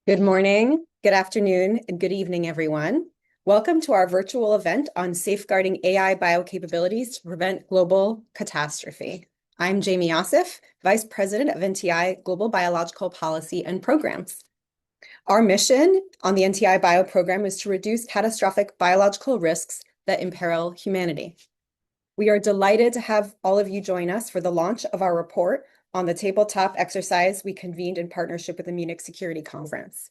Good morning, good afternoon, and good evening, everyone. Welcome to our virtual event on safeguarding AI biocapabilities to prevent global catastrophe. I'm Jaime Yassif, Vice President of NTI Global Biological Policy and Programs. Our mission on the NTI Bio program is to reduce catastrophic biological risks that imperil humanity. We are delighted to have all of you join us for the launch of our report on the tabletop exercise we convened in partnership with the Munich Security Conference.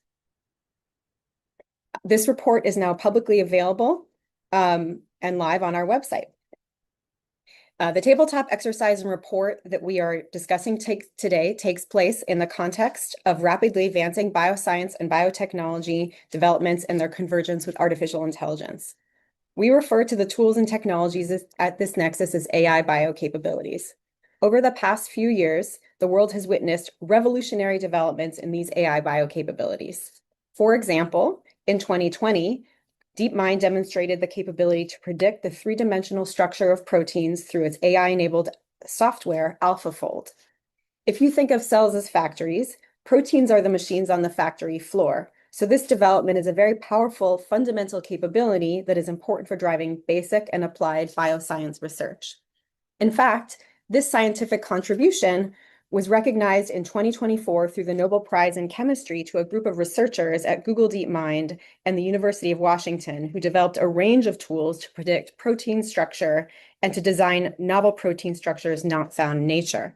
This report is now publicly available and live on our website. The tabletop exercise and report that we are discussing today takes place in the context of rapidly advancing bioscience and biotechnology developments and their convergence with artificial intelligence. We refer to the tools and technologies at this nexus as AI biocapabilities. Over the past few years, the world has witnessed revolutionary developments in these AI biocapabilities. For example, in 2020, DeepMind demonstrated the capability to predict the three-dimensional structure of proteins through its AI-enabled software, AlphaFold. If you think of cells as factories, proteins are the machines on the factory floor. So this development is a very powerful fundamental capability that is important for driving basic and applied bioscience research. In fact, this scientific contribution was recognized in 2024 through the Nobel Prize in Chemistry to a group of researchers at Google DeepMind and the University of Washington who developed a range of tools to predict protein structure and to design novel protein structures not found in nature.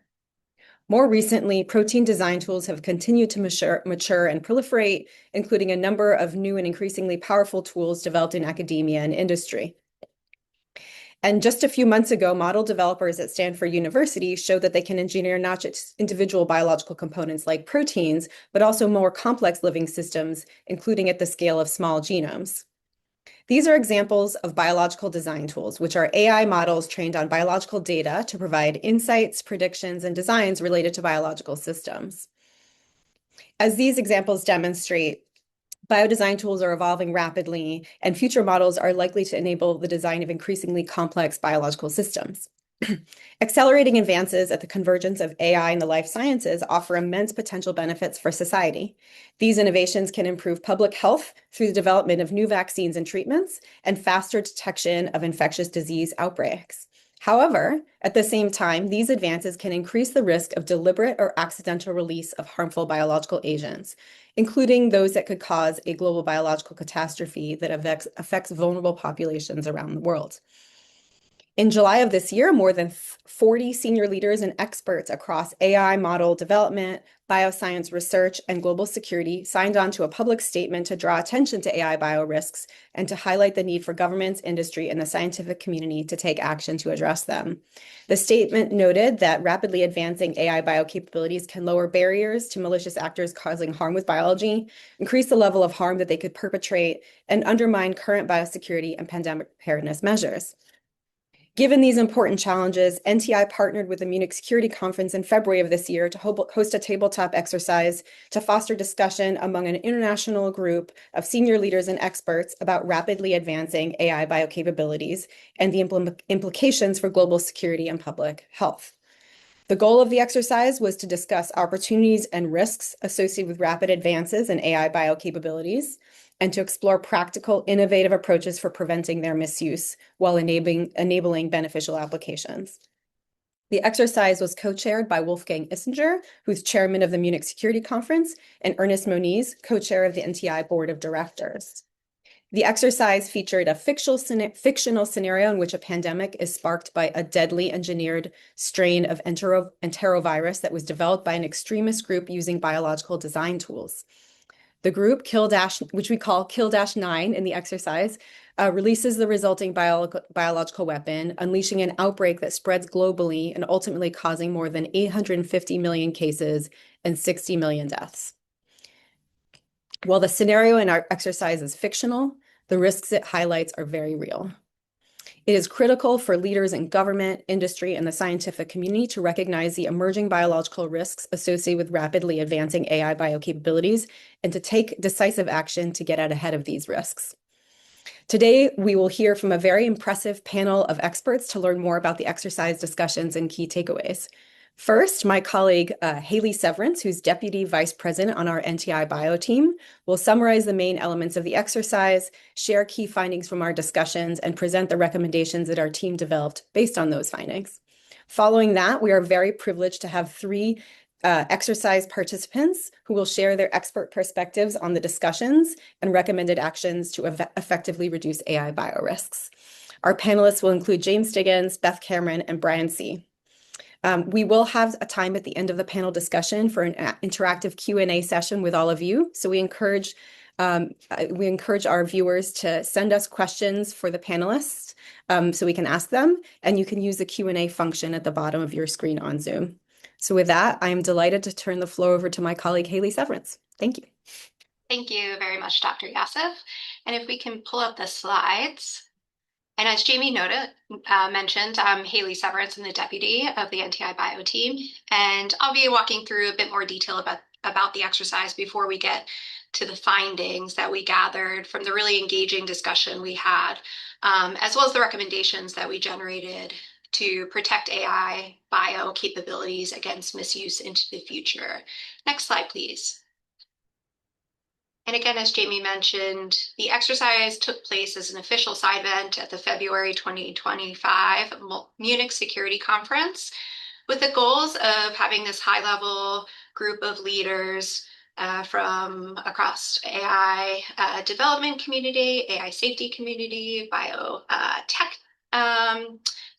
More recently, protein design tools have continued to mature and proliferate, including a number of new and increasingly powerful tools developed in academia and industry. And just a few months ago, model developers at Stanford University showed that they can engineer not just individual biological components like proteins, but also more complex living systems, including at the scale of small genomes. These are examples of biological design tools, which are AI models trained on biological data to provide insights, predictions, and designs related to biological systems. As these examples demonstrate, biodesign tools are evolving rapidly, and future models are likely to enable the design of increasingly complex biological systems. Accelerating advances at the convergence of AI and the life sciences offer immense potential benefits for society. These innovations can improve public health through the development of new vaccines and treatments and faster detection of infectious disease outbreaks. However, at the same time, these advances can increase the risk of deliberate or accidental release of harmful biological agents, including those that could cause a global biological catastrophe that affects vulnerable populations around the world. In July of this year, more than 40 senior leaders and experts across AI model development, bioscience research, and global security signed on to a public statement to draw attention to AI biorisks and to highlight the need for governments, industry, and the scientific community to take action to address them. The statement noted that rapidly advancing AI biocapabilities can lower barriers to malicious actors causing harm with biology, increase the level of harm that they could perpetrate, and undermine current biosecurity and pandemic preparedness measures. Given these important challenges, NTI partnered with the Munich Security Conference in February of this year to host a tabletop exercise to foster discussion among an international group of senior leaders and experts about rapidly advancing AI biocapabilities and the implications for global security and public health. The goal of the exercise was to discuss opportunities and risks associated with rapid advances in AI biocapabilities, and to explore practical, innovative approaches for preventing their misuse while enabling beneficial applications. The exercise was co-chaired by Wolfgang Ischinger, who's chairman of the Munich Security Conference, and Ernest Moniz, co-chair of the NTI Board of Directors. The exercise featured a fictional scenario in which a pandemic is sparked by a deadly engineered strain of enterovirus that was developed by an extremist group using biological design tools. The group, which we call Kill-9 in the exercise, releases the resulting biological weapon, unleashing an outbreak that spreads globally and ultimately causing more than 850 million cases and 60 million deaths. While the scenario in our exercise is fictional, the risks it highlights are very real. It is critical for leaders in government, industry, and the scientific community to recognize the emerging biological risks associated with rapidly advancing AI biocapabilities and to take decisive action to get out ahead of these risks. Today, we will hear from a very impressive panel of experts to learn more about the exercise discussions and key takeaways. First, my colleague Hayley Severance, who's Deputy Vice President on our NTI bio team, will summarize the main elements of the exercise, share key findings from our discussions, and present the recommendations that our team developed based on those findings. Following that, we are very privileged to have three exercise participants who will share their expert perspectives on the discussions and recommended actions to effectively reduce AI biorisks. Our panelists will include James Diggans, Beth Cameron, and Brian C. We will have a time at the end of the panel discussion for an interactive Q&A session with all of you. So we encourage our viewers to send us questions for the panelists so we can ask them, and you can use the Q&A function at the bottom of your screen on Zoom. So with that, I am delighted to turn the floor over to my colleague, Hayley Severance. Thank you. Thank you very much, Dr. Yassif. And if we can pull up the slides. And as Jamie mentioned, I'm Hayley Severance. I'm the deputy of the NTI bio team. And I'll be walking through a bit more detail about the exercise before we get to the findings that we gathered from the really engaging discussion we had, as well as the recommendations that we generated to protect AI bio capabilities against misuse into the future. Next slide, please. And again, as Jamie mentioned, the exercise took place as an official side event at the February 2025 Munich Security Conference, with the goals of having this high-level group of leaders from across AI development community, AI safety community, biotech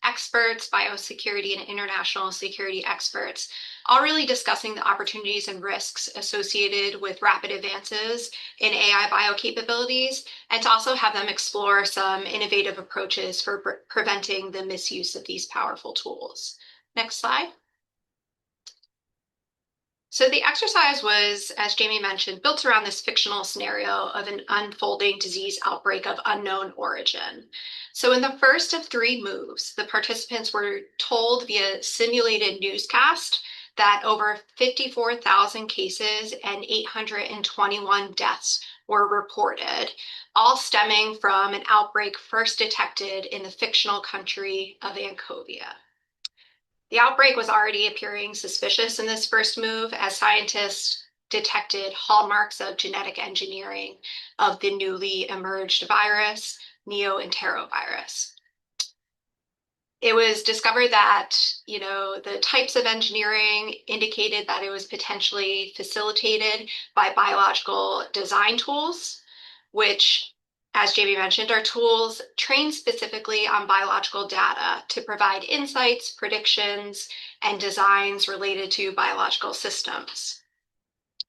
experts, biosecurity and international security experts, all really discussing the opportunities and risks associated with rapid advances in AI bio capabilities, and to also have them explore some innovative approaches for preventing the misuse of these powerful tools. Next slide. So the exercise was, as Jamie mentioned, built around this fictional scenario of an unfolding disease outbreak of unknown origin. So in the first of three moves, the participants were told via simulated newscast that over 54,000 cases and 821 deaths were reported, all stemming from an outbreak first detected in the fictional country of Concordia. The outbreak was already appearing suspicious in this first move as scientists detected hallmarks of genetic engineering of the newly emerged virus, neo-enterovirus. It was discovered that, the types of engineering indicated that it was potentially facilitated by biological design tools, which, as Jamie mentioned, are tools trained specifically on biological data to provide insights, predictions, and designs related to biological systems.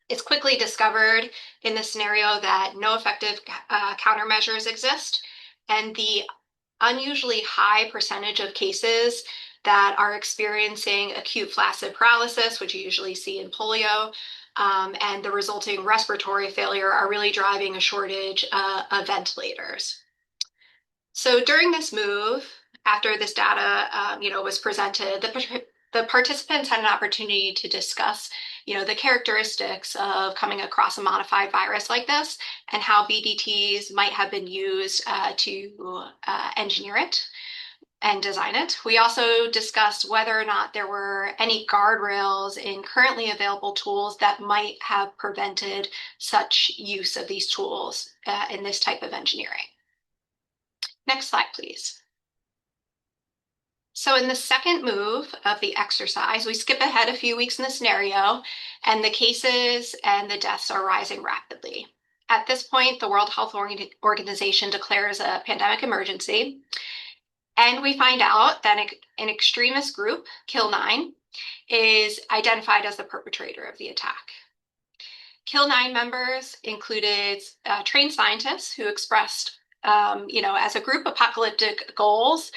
It's quickly discovered in the scenario that no effective countermeasures exist, and the unusually high percentage of cases that are experiencing acute flaccid paralysis, which you usually see in polio, and the resulting respiratory failure are really driving a shortage of ventilators. So during this move, after this data, was presented, the participants had an opportunity to discuss, the characteristics of coming across a modified virus like this and how BDTs might have been used to engineer it and design it. We also discussed whether or not there were any guardrails in currently available tools that might have prevented such use of these tools in this type of engineering. Next slide, please. So in the second move of the exercise, we skip ahead a few weeks in the scenario, and the cases and the deaths are rising rapidly. At this point, the World Health Organization declares a pandemic emergency. And we find out that an extremist group, Kill9, is identified as the perpetrator of the attack. Kill9 members included trained scientists who expressed, as a group, apocalyptic goals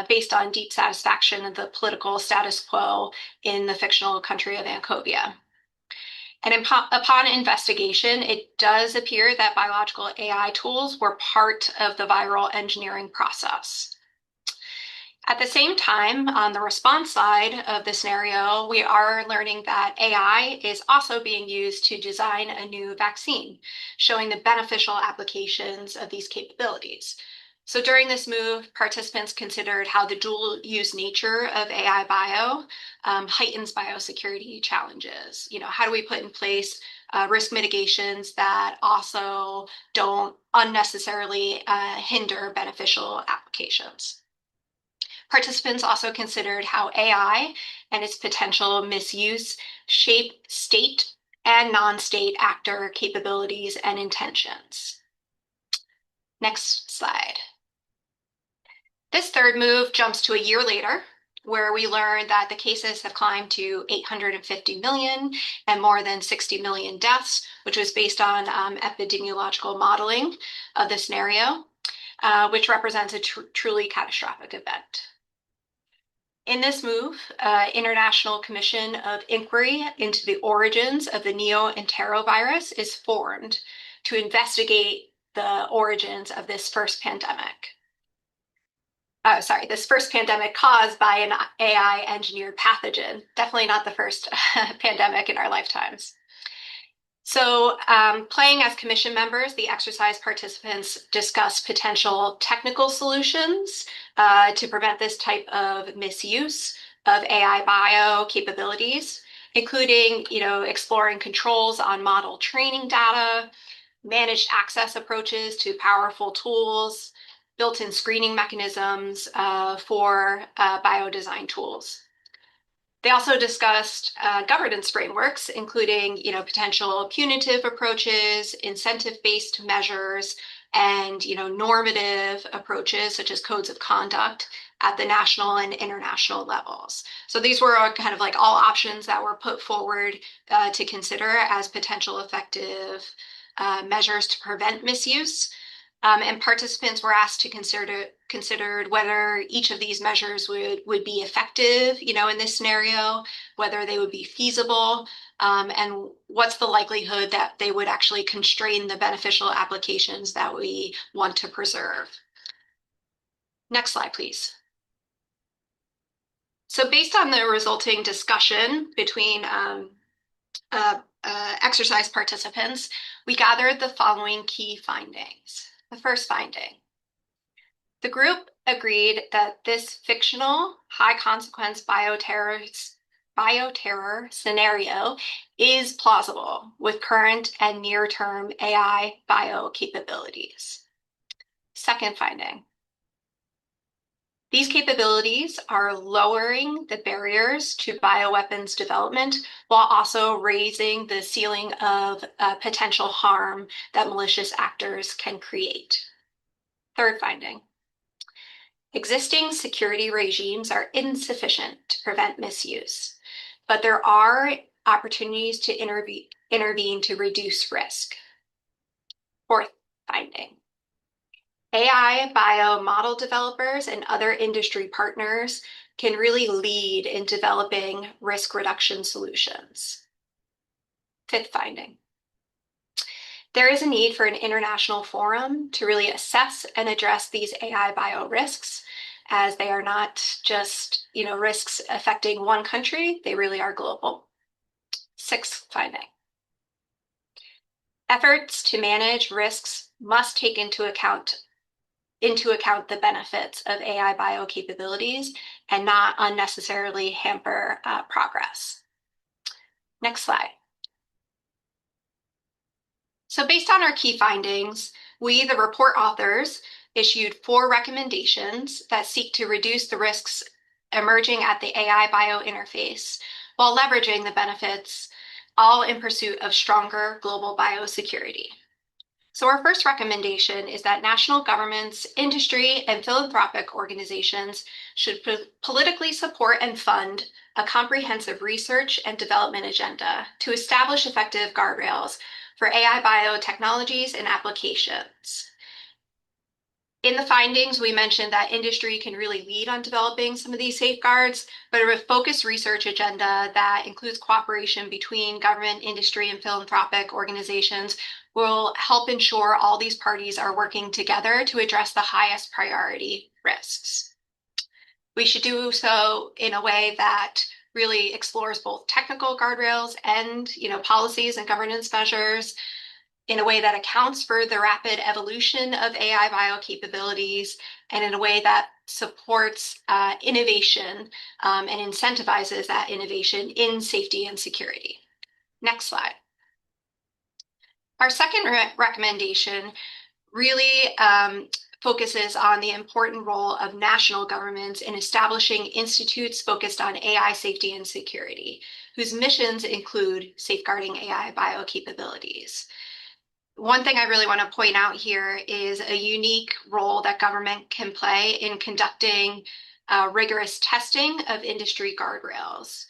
based on deep satisfaction of the political status quo in the fictional country of Concordia. And upon investigation, it does appear that biological AI tools were part of the viral engineering process. At the same time, on the response side of the scenario, we are learning that AI is also being used to design a new vaccine, showing the beneficial applications of these capabilities. So during this move, participants considered how the dual-use nature of AI bio heightens biosecurity challenges. How do we put in place risk mitigations that also don't unnecessarily hinder beneficial applications? Participants also considered how AI and its potential misuse shape state and non-state actor capabilities and intentions. Next slide. This third move jumps to a year later, where we learn that the cases have climbed to 850 million and more than 60 million deaths, which was based on epidemiological modeling of the scenario, which represents a truly catastrophic event. In this move, International Commission of Inquiry into the origins of the neo-enterovirus is formed to investigate the origins of this first pandemic. This first pandemic caused by an AI-engineered pathogen. Definitely not the first pandemic in our lifetimes. So playing as commission members, the exercise participants discussed potential technical solutions to prevent this type of misuse of AI bio capabilities, including exploring controls on model training data, managed access approaches to powerful tools, built-in screening mechanisms for biodesign tools. They also discussed governance frameworks, including potential punitive approaches, incentive-based measures, and normative approaches such as codes of conduct at the national and international levels. So these were kind of like all options that were put forward to consider as potential effective measures to prevent misuse. And participants were asked to consider whether each of these measures would be effective, in this scenario, whether they would be feasible, and what's the likelihood that they would actually constrain the beneficial applications that we want to preserve. Next slide, please. So based on the resulting discussion between exercise participants, we gathered the following key findings. The first finding: the group agreed that this fictional, high-consequence bioterror scenario is plausible with current and near-term AI bio capabilities. Second finding: these capabilities are lowering the barriers to bioweapons development while also raising the ceiling of potential harm that malicious actors can create. Third finding: existing security regimes are insufficient to prevent misuse, but there are opportunities to intervene to reduce risk. Fourth finding: AI bio model developers and other industry partners can really lead in developing risk reduction solutions. Fifth finding: there is a need for an international forum to really assess and address these AI bio risks, as they are not just risks affecting one country, they really are global. Sixth finding: efforts to manage risks must take into account the benefits of AI bio capabilities and not unnecessarily hamper progress. Next slide. So based on our key findings, we, the report authors, issued 4 recommendations that seek to reduce the risks emerging at the AI bio interface while leveraging the benefits, all in pursuit of stronger global biosecurity. So our first recommendation is that national governments, industry, and philanthropic organizations should politically support and fund a comprehensive research and development agenda to establish effective guardrails for AI biotechnologies and applications. In the findings, we mentioned that industry can really lead on developing some of these safeguards, but a focused research agenda that includes cooperation between government, industry, and philanthropic organizations will help ensure all these parties are working together to address the highest priority risks. We should do so in a way that really explores both technical guardrails and policies and governance measures, in a way that accounts for the rapid evolution of AI bio capabilities and in a way that supports innovation and incentivizes that innovation in safety and security. Next slide. Our second recommendation really focuses on the important role of national governments in establishing institutes focused on AI safety and security, whose missions include safeguarding AI bio capabilities. One thing I really want to point out here is a unique role that government can play in conducting rigorous testing of industry guardrails.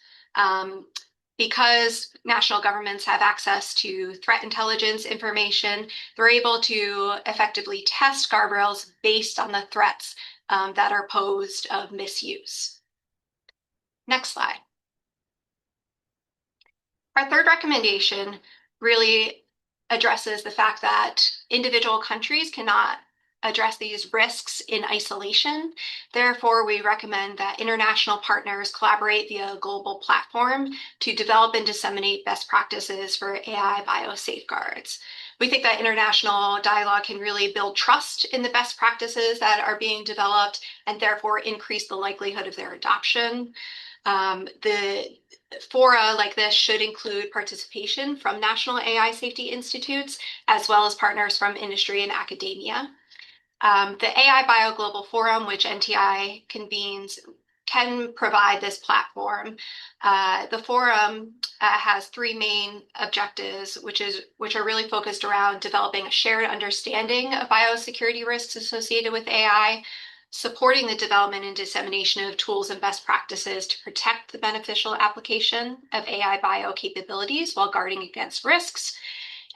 Because national governments have access to threat intelligence information, they're able to effectively test guardrails based on the threats that are posed of misuse. Next slide. Our third recommendation really addresses the fact that individual countries cannot address these risks in isolation. Therefore, we recommend that international partners collaborate via a global platform to develop and disseminate best practices for AI bio safeguards. We think that international dialogue can really build trust in the best practices that are being developed and therefore increase the likelihood of their adoption. The fora like this should include participation from national AI safety institutes, as well as partners from industry and academia. The AI Bio Global Forum, which NTI convenes, can provide this platform. The forum has three main objectives, which are really focused around developing a shared understanding of biosecurity risks associated with AI, supporting the development and dissemination of tools and best practices to protect the beneficial application of AI bio capabilities while guarding against risks,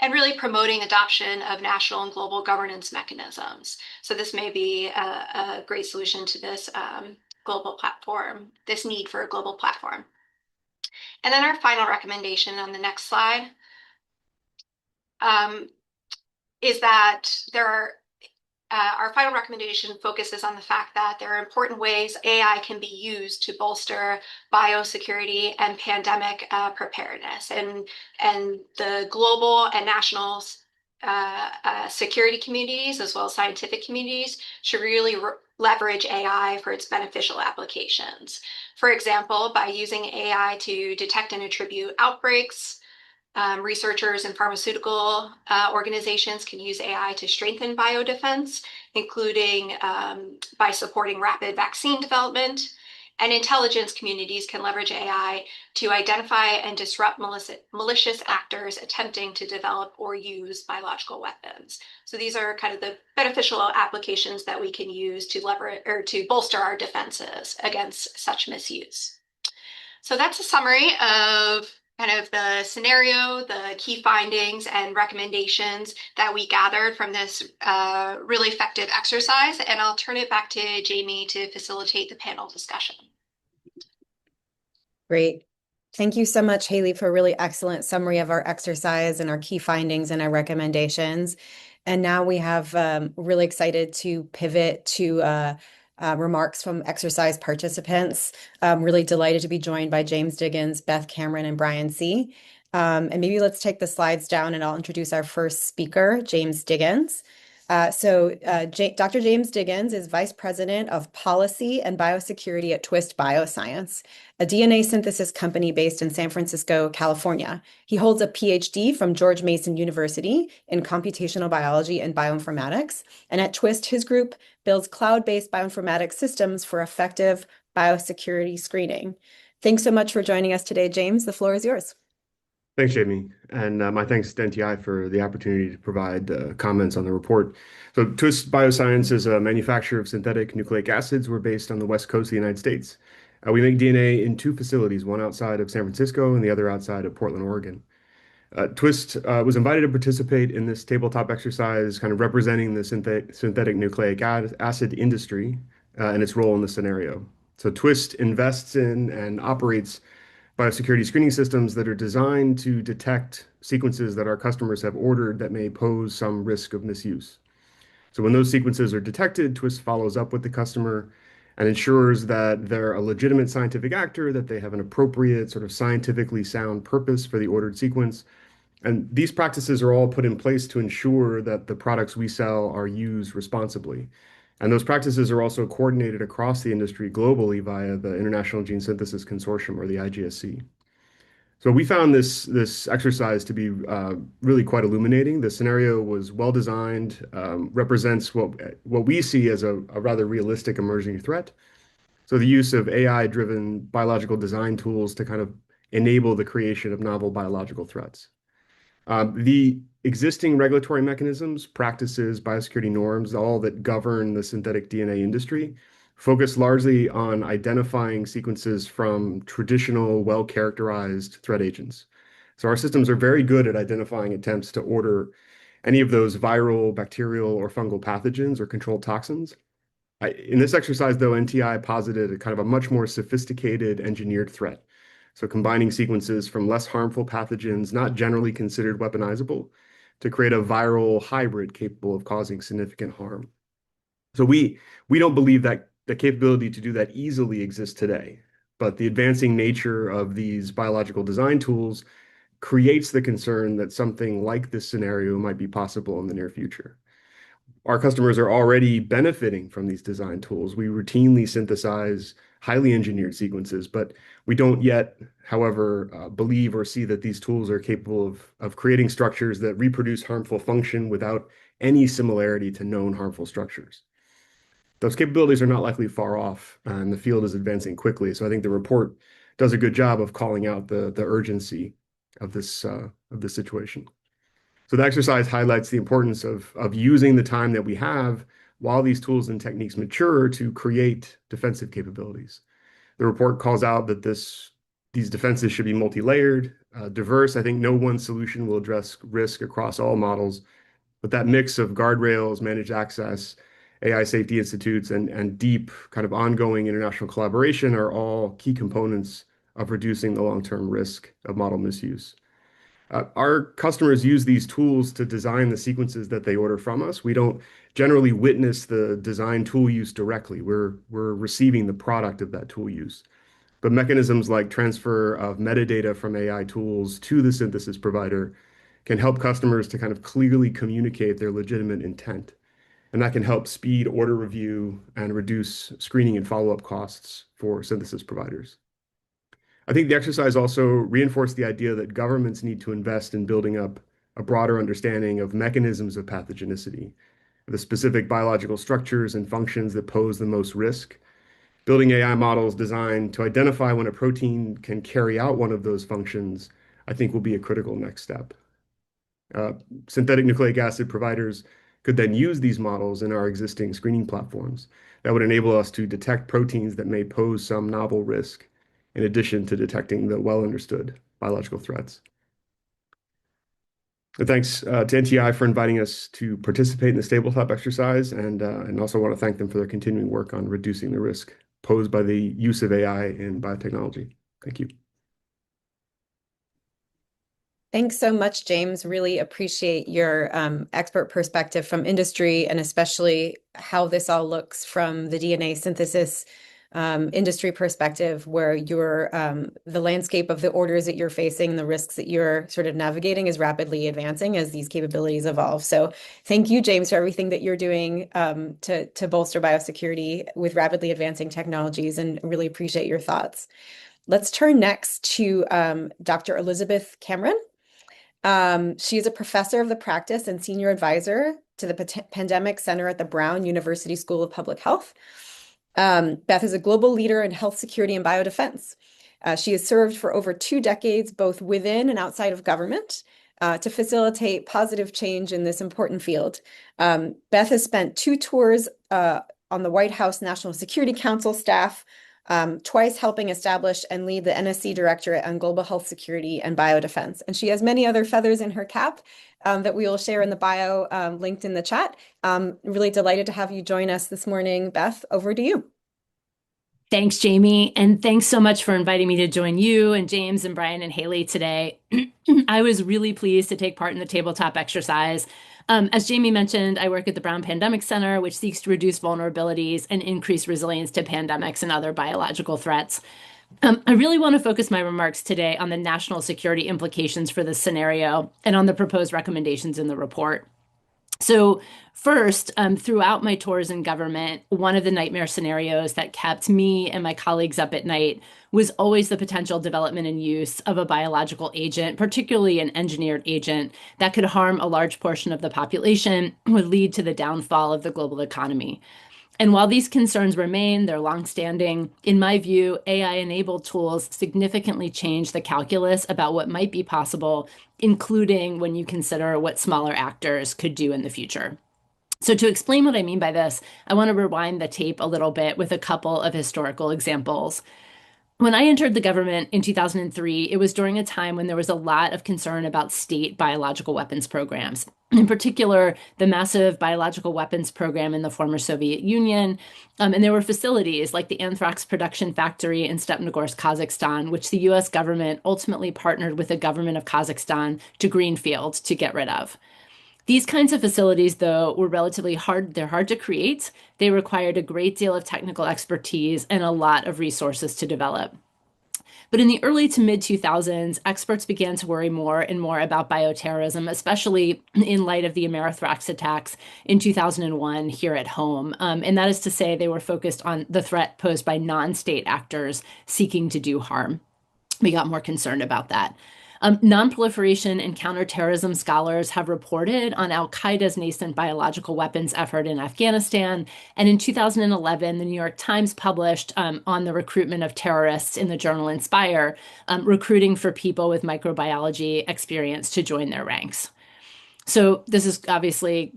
and really promoting adoption of national and global governance mechanisms. So this may be a great solution to this global platform, this need for a global platform. And then our final recommendation on the next slide is that our final recommendation focuses on the fact that there are important ways AI can be used to bolster biosecurity and pandemic preparedness. And the global and national security communities, as well as scientific communities, should really leverage AI for its beneficial applications. For example, by using AI to detect and attribute outbreaks, researchers and pharmaceutical organizations can use AI to strengthen biodefense, including by supporting rapid vaccine development. And intelligence communities can leverage AI to identify and disrupt malicious actors attempting to develop or use biological weapons. So these are kind of the beneficial applications that we can use to leverage or to bolster our defenses against such misuse. So that's a summary of kind of the scenario, the key findings and recommendations that we gathered from this really effective exercise. And I'll turn it back to Jaime to facilitate the panel discussion. Great. Thank you so much, Hayley, for a really excellent summary of our exercise and our key findings and our recommendations. And now we have really excited to pivot to remarks from exercise participants. I'm really delighted to be joined by James Diggans, Beth Cameron, and Brian C. And maybe let's take the slides down and I'll introduce our first speaker, James Diggans. Dr. James Diggans is Vice President of Policy and Biosecurity at Twist Bioscience, a DNA synthesis company based in San Francisco, California. He holds a PhD from George Mason University in computational biology and bioinformatics. And at Twist, his group builds cloud-based bioinformatics systems for effective biosecurity screening. Thanks so much for joining us today, James. The floor is yours. Thanks, Jamie. And my thanks to NTI for the opportunity to provide comments on the report. So Twist Bioscience is a manufacturer of synthetic nucleic acids. We're based on the West Coast of the United States. We make DNA in two facilities, one outside of San Francisco and the other outside of Portland, Oregon. Twist was invited to participate in this tabletop exercise, kind of representing the synthetic nucleic acid industry and its role in the scenario. So Twist invests in and operates biosecurity screening systems that are designed to detect sequences that our customers have ordered that may pose some risk of misuse. So when those sequences are detected, Twist follows up with the customer and ensures that they're a legitimate scientific actor, that they have an appropriate sort of scientifically sound purpose for the ordered sequence, And these practices are all put in place to ensure that the products we sell are used responsibly. And those practices are also coordinated across the industry globally via the International Gene Synthesis Consortium, or the IGSC. So we found this exercise to be really quite illuminating. The scenario was well designed, represents what we see as a rather realistic emerging threat. So the use of AI-driven biological design tools to kind of enable the creation of novel biological threats. The existing regulatory mechanisms, practices, biosecurity norms, all that govern the synthetic DNA industry, focus largely on identifying sequences from traditional, well-characterized threat agents. So our systems are very good at identifying attempts to order any of those viral, bacterial, or fungal pathogens or controlled toxins. In this exercise, though, NTI posited a kind of a much more sophisticated engineered threat. So combining sequences from less harmful pathogens, not generally considered weaponizable, to create a viral hybrid capable of causing significant harm. So we don't believe that the capability to do that easily exists today, but the advancing nature of these biological design tools creates the concern that something like this scenario might be possible in the near future. Our customers are already benefiting from these design tools. We routinely synthesize highly engineered sequences, but we don't yet, however, believe or see that these tools are capable of creating structures that reproduce harmful function without any similarity to known harmful structures. Those capabilities are not likely far off, and the field is advancing quickly. So I think the report does a good job of calling out the urgency of this situation. So the exercise highlights the importance of using the time that we have while these tools and techniques mature to create defensive capabilities. The report calls out that these defenses should be multi-layered, diverse. I think no one solution will address risk across all models, but that mix of guardrails, managed access, AI safety institutes, and deep kind of ongoing international collaboration are all key components of reducing the long-term risk of model misuse. Our customers use these tools to design the sequences that they order from us. We don't generally witness the design tool use directly. We're receiving the product of that tool use. But mechanisms like transfer of metadata from AI tools to the synthesis provider can help customers to kind of clearly communicate their legitimate intent. And that can help speed order review and reduce screening and follow-up costs for synthesis providers. I think the exercise also reinforced the idea that governments need to invest in building up a broader understanding of mechanisms of pathogenicity, the specific biological structures and functions that pose the most risk. Building AI models designed to identify when a protein can carry out one of those functions, I think will be a critical next step. Synthetic nucleic acid providers could then use these models in our existing screening platforms that would enable us to detect proteins that may pose some novel risk, in addition to detecting the well-understood biological threats. And thanks to NTI for inviting us to participate in this tabletop exercise, and also want to thank them for their continuing work on reducing the risk posed by the use of AI in biotechnology. Thank you. Thanks so much, James. Really appreciate your expert perspective from industry, and especially how this all looks from the DNA synthesis industry perspective, where you're the landscape of the orders that you're facing, the risks that you're sort of navigating is rapidly advancing as these capabilities evolve. So thank you, James, for everything that you're doing to bolster biosecurity with rapidly advancing technologies, and really appreciate your thoughts. Let's turn next to Dr. Elizabeth Cameron. She is a professor of the practice and senior advisor to the Pandemic Center at the Brown University School of Public Health. Beth is a global leader in health security and biodefense. She has served for over 2 decades, both within and outside of government, to facilitate positive change in this important field. Beth has spent 2 tours on the White House National Security Council staff, twice helping establish and lead the NSC Directorate on Global Health Security and Biodefense. And she has many other feathers in her cap that we will share in the bio linked in the chat. Really delighted to have you join us this morning. Beth, over to you. Thanks, Jamie. And thanks so much for inviting me to join you and James and Brian and Hayley today. I was really pleased to take part in the tabletop exercise. As Jamie mentioned, I work at the Brown Pandemic Center, which seeks to reduce vulnerabilities and increase resilience to pandemics and other biological threats. I really want to focus my remarks today on the national security implications for this scenario and on the proposed recommendations in the report. So first, throughout my tours in government, one of the nightmare scenarios that kept me and my colleagues up at night was always the potential development and use of a biological agent, particularly an engineered agent, that could harm a large portion of the population, would lead to the downfall of the global economy. And while these concerns remain, they're longstanding. In my view, AI-enabled tools significantly change the calculus about what might be possible, including when you consider what smaller actors could do in the future. So to explain what I mean by this, I want to rewind the tape a little bit with a couple of historical examples. When I entered the government in 2003, it was during a time when there was a lot of concern about state biological weapons programs. In particular, the massive biological weapons program in the former Soviet Union. And there were facilities like the anthrax production factory in Stepnogorsk, Kazakhstan, which the US government ultimately partnered with the government of Kazakhstan to greenfield to get rid of. These kinds of facilities, though, were relatively hard. They're hard to create. They required a great deal of technical expertise and a lot of resources to develop. But in the early to mid 2000s, experts began to worry more and more about bioterrorism, especially in light of the Amerithrax attacks in 2001 here at home. And that is to say, they were focused on the threat posed by non-state actors seeking to do harm. We got more concerned about that. Non-proliferation and counterterrorism scholars have reported on al-Qaeda's nascent biological weapons effort in Afghanistan. And in 2011, the New York Times published on the recruitment of terrorists in the journal Inspire, recruiting for people with microbiology experience to join their ranks. So this is obviously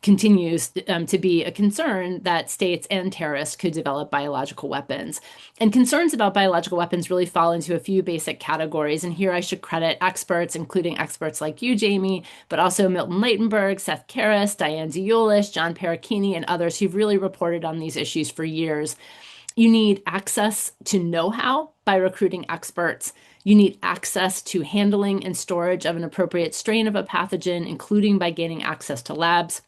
continues to be a concern that states and terrorists could develop biological weapons. And concerns about biological weapons really fall into a few basic categories. And here I should credit experts, including experts like you, Jamie, but also Milton Leitenberg, Seth Karras, Diane Diolis, John Perricchini, and others who've really reported on these issues for years. You need access to know-how by recruiting experts. You need access to handling and storage of an appropriate strain of a pathogen, including by gaining access to labs.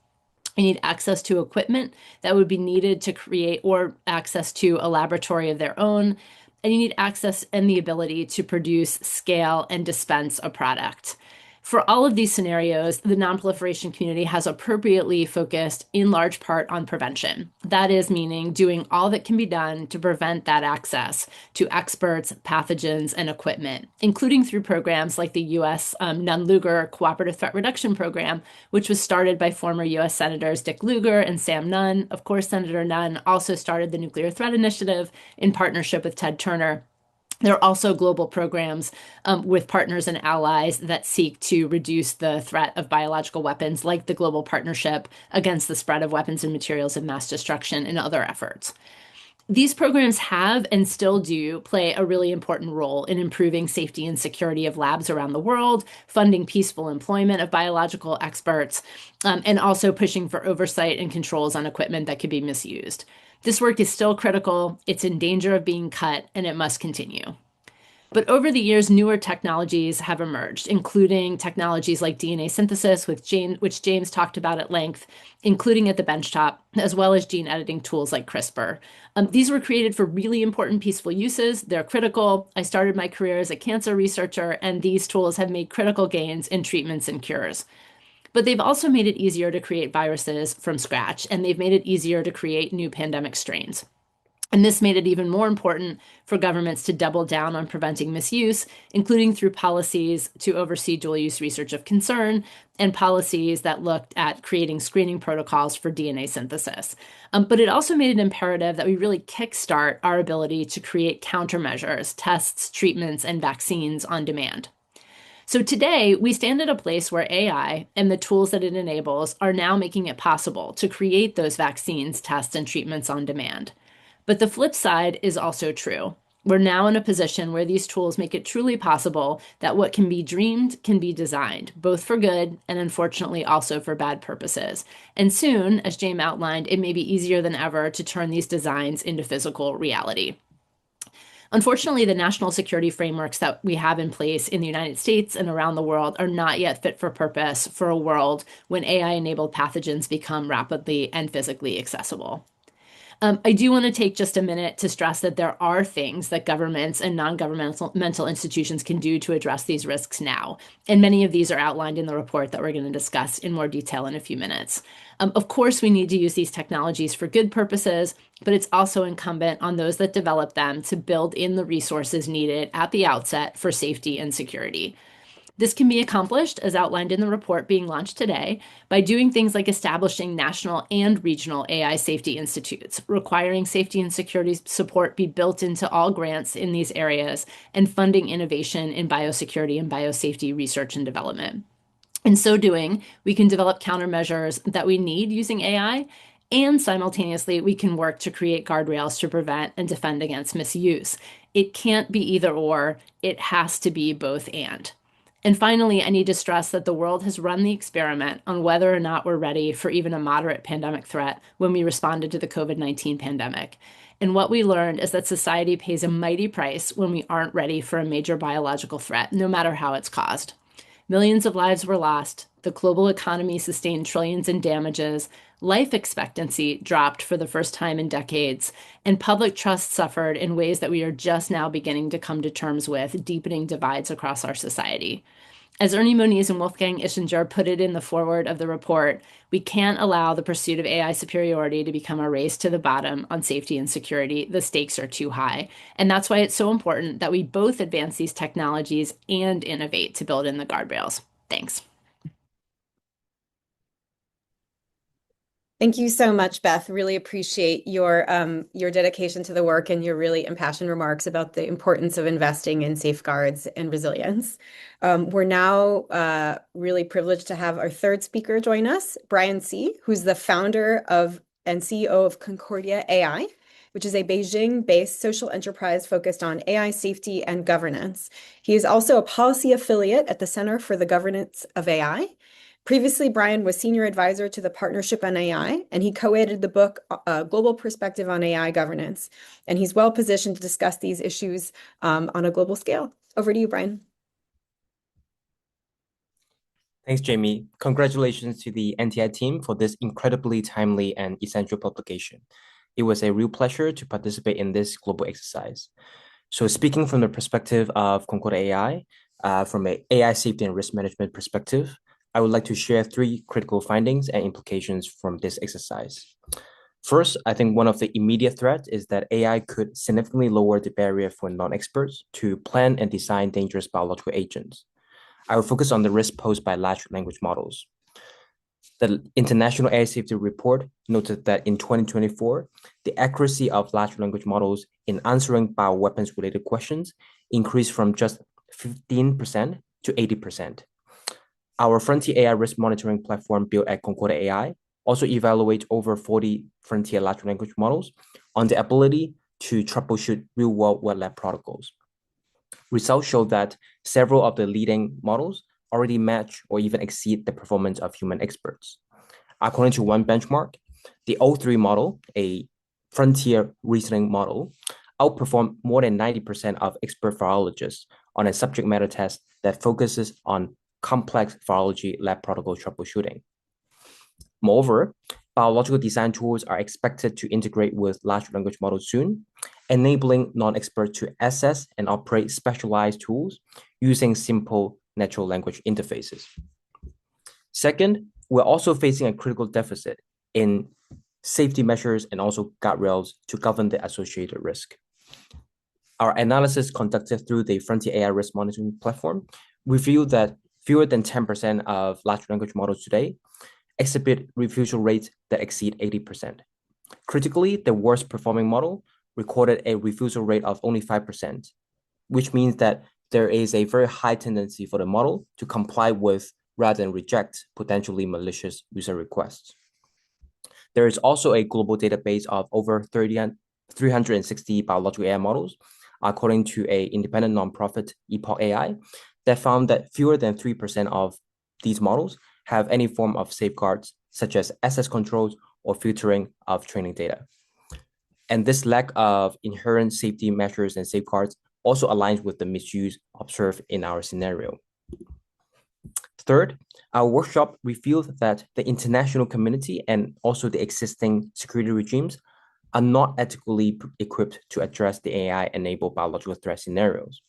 You need access to equipment that would be needed to create or access to a laboratory of their own. And you need access and the ability to produce, scale, and dispense a product. For all of these scenarios, the nonproliferation community has appropriately focused in large part on prevention. That is, meaning doing all that can be done to prevent that access to experts, pathogens, and equipment, including through programs like the U.S. Nunn-Lugar Cooperative Threat Reduction Program, which was started by former U.S. Senators Dick Lugar and Sam Nunn. Of course, Senator Nunn also started the Nuclear Threat Initiative in partnership with Ted Turner. There are also global programs with partners and allies that seek to reduce the threat of biological weapons, like the Global Partnership Against the Spread of Weapons and Materials of Mass Destruction and other efforts. These programs have and still do play a really important role in improving safety and security of labs around the world, funding peaceful employment of biological experts, and also pushing for oversight and controls on equipment that could be misused. This work is still critical, it's in danger of being cut, and it must continue. But over the years, newer technologies have emerged, including technologies like DNA synthesis, which James talked about at length, including at the benchtop, as well as gene editing tools like CRISPR. These were created for really important peaceful uses. They're critical. I started my career as a cancer researcher, and these tools have made critical gains in treatments and cures. But they've also made it easier to create viruses from scratch, and they've made it easier to create new pandemic strains. And this made it even more important for governments to double down on preventing misuse, including through policies to oversee dual-use research of concern and policies that looked at creating screening protocols for DNA synthesis. But it also made it imperative that we really kickstart our ability to create countermeasures, tests, treatments, and vaccines on demand. So today, we stand at a place where AI and the tools that it enables are now making it possible to create those vaccines, tests, and treatments on demand. But the flip side is also true. We're now in a position where these tools make it truly possible that what can be dreamed can be designed, both for good and unfortunately also for bad purposes. And soon, as James outlined, it may be easier than ever to turn these designs into physical reality. Unfortunately, the national security frameworks that we have in place in the United States and around the world are not yet fit for purpose for a world when AI-enabled pathogens become rapidly and physically accessible. I do want to take just a minute to stress that there are things that governments and non-governmental institutions can do to address these risks now. And many of these are outlined in the report that we're going to discuss in more detail in a few minutes. Of course, we need to use these technologies for good purposes, but it's also incumbent on those that develop them to build in the resources needed at the outset for safety and security. This can be accomplished, as outlined in the report being launched today, by doing things like establishing national and regional AI safety institutes, requiring safety and security support be built into all grants in these areas, and funding innovation in biosecurity and biosafety research and development. In so doing, we can develop countermeasures that we need using AI, and simultaneously, we can work to create guardrails to prevent and defend against misuse. It can't be either or, it has to be both and. And finally, I need to stress that the world has run the experiment on whether or not we're ready for even a moderate pandemic threat when we responded to the COVID-19 pandemic. And what we learned is that society pays a mighty price when we aren't ready for a major biological threat, no matter how it's caused. Millions of lives were lost, the global economy sustained trillions in damages, life expectancy dropped for the first time in decades, and public trust suffered in ways that we are just now beginning to come to terms with, deepening divides across our society. As Ernie Moniz and Wolfgang Ischinger put it in the foreword of the report, we can't allow the pursuit of AI superiority to become a race to the bottom on safety and security. The stakes are too high. And that's why it's so important that we both advance these technologies and innovate to build in the guardrails. Thanks. Thank you so much, Beth. Really appreciate your dedication to the work and your really impassioned remarks about the importance of investing in safeguards and resilience. We're now really privileged to have our third speaker join us, Brian See, who's the founder of and CEO of Concordia AI, which is a Beijing-based social enterprise focused on AI safety and governance. He is also a policy affiliate at the Center for the Governance of AI. Previously, Brian was senior advisor to the Partnership on AI, and he co-edited the book, Global Perspective on AI Governance. And he's well positioned to discuss these issues on a global scale. Over to you, Brian. Thanks, Jamie. Congratulations to the NTI team for this incredibly timely and essential publication. It was a real pleasure to participate in this global exercise. So speaking from the perspective of Concordia AI, from an AI safety and risk management perspective, I would like to share 3 critical findings and implications from this exercise. First, I think one of the immediate threats is that AI could significantly lower the barrier for non-experts to plan and design dangerous biological agents. I will focus on the risk posed by large language models. The International AI Safety Report noted that in 2024, the accuracy of large language models in answering bioweapons-related questions increased from just 15% to 80%. Our Frontier AI risk monitoring platform built at Concordia AI also evaluates over 40 frontier large language models on the ability to troubleshoot real-world wet lab protocols. Results show that several of the leading models already match or even exceed the performance of human experts. According to one benchmark, the O3 model, a frontier reasoning model, outperformed more than 90% of expert virologists on a subject matter test that focuses on complex virology lab protocol troubleshooting. Moreover, biological design tools are expected to integrate with large language models soon, enabling non-experts to access and operate specialized tools using simple natural language interfaces. Second, we're also facing a critical deficit in safety measures and also guardrails to govern the associated risk. Our analysis conducted through the Frontier AI risk monitoring platform revealed that fewer than 10% of large language models today exhibit refusal rates that exceed 80%. Critically, the worst performing model recorded a refusal rate of only 5%, which means that there is a very high tendency for the model to comply with rather than reject potentially malicious user requests. There is also a global database of over 360 biological AI models, according to an independent nonprofit Epoch AI, that found that fewer than 3% of these models have any form of safeguards, such as access controls or filtering of training data. And this lack of inherent safety measures and safeguards also aligns with the misuse observed in our scenario. Third, our workshop revealed that the international community and also the existing security regimes are not ethically equipped to address the AI-enabled biological threat scenarios.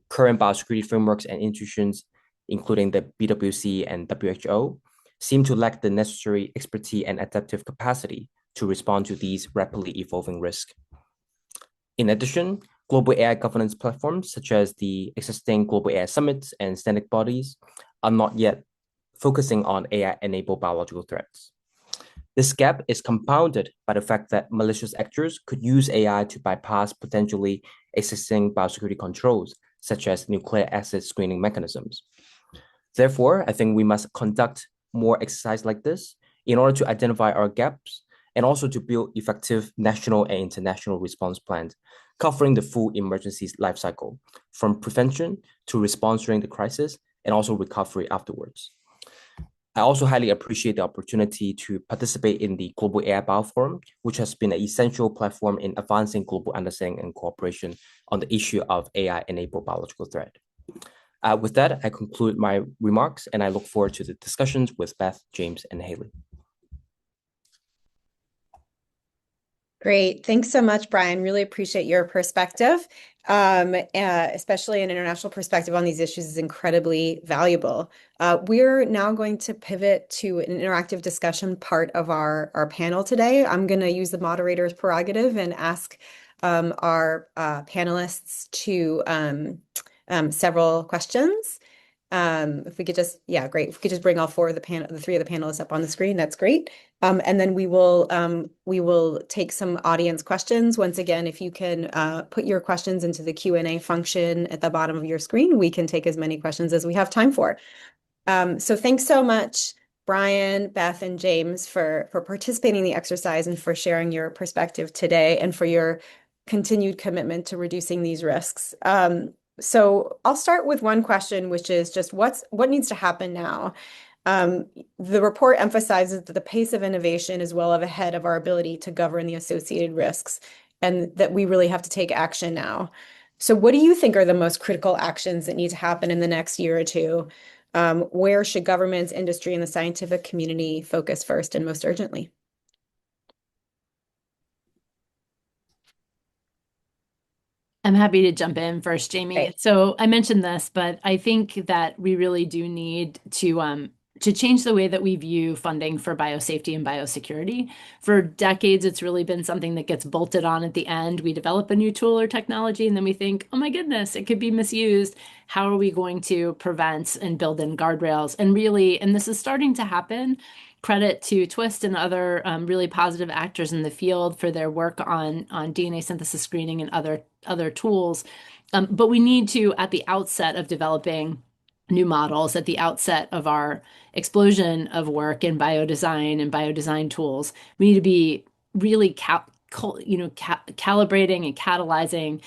Current biosecurity frameworks and institutions, including the BWC and WHO, seem to lack the necessary expertise and adaptive capacity to respond to these rapidly evolving risks. In addition, global AI governance platforms, such as the existing global AI summits and standing bodies, are not yet focusing on AI-enabled biological threats. This gap is compounded by the fact that malicious actors could use AI to bypass potentially existing biosecurity controls, such as nucleic acid screening mechanisms. Therefore, I think we must conduct more exercise like this in order to identify our gaps and also to build effective national and international response plans covering the full emergency life cycle, from prevention to response during the crisis and also recovery afterwards. I also highly appreciate the opportunity to participate in the Global AI Bioforum, which has been an essential platform in advancing global understanding and cooperation on the issue of AI-enabled biological threat. With that, I conclude my remarks, and I look forward to the discussions with Beth, James, and Hayley. Great. Thanks so much, Brian. Really appreciate your perspective, especially an international perspective on these issues is incredibly valuable. We're now going to pivot to an interactive discussion part of our panel today. I'm going to use the moderator's prerogative and ask our panelists to several questions. If we could just, yeah, great. If we could just bring all four of the three of the panelists up on the screen, that's great. And then we will take some audience questions. Once again, if you can put your questions into the Q&A function at the bottom of your screen, we can take as many questions as we have time for. So thanks so much, Brian, Beth, and James for participating in the exercise and for sharing your perspective today and for your continued commitment to reducing these risks. So I'll start with one question, which is just what needs to happen now? The report emphasizes that the pace of innovation is well ahead of our ability to govern the associated risks, and that we really have to take action now. So what do you think are the most critical actions that need to happen in the next year or two? Where should governments, industry, and the scientific community focus first and most urgently? I'm happy to jump in first, Jamie. Great. So I mentioned this, but I think that we really do need to change the way that we view funding for biosafety and biosecurity. For decades, it's really been something that gets bolted on at the end. We develop a new tool or technology, and then we think, oh my goodness, it could be misused. How are we going to prevent and build in guardrails? And really, and this is starting to happen, credit to Twist and other really positive actors in the field for their work on DNA synthesis screening and other tools. But we need to, at the outset of developing new models, at the outset of our explosion of work in biodesign and biodesign tools, we need to be really calibrating and catalyzing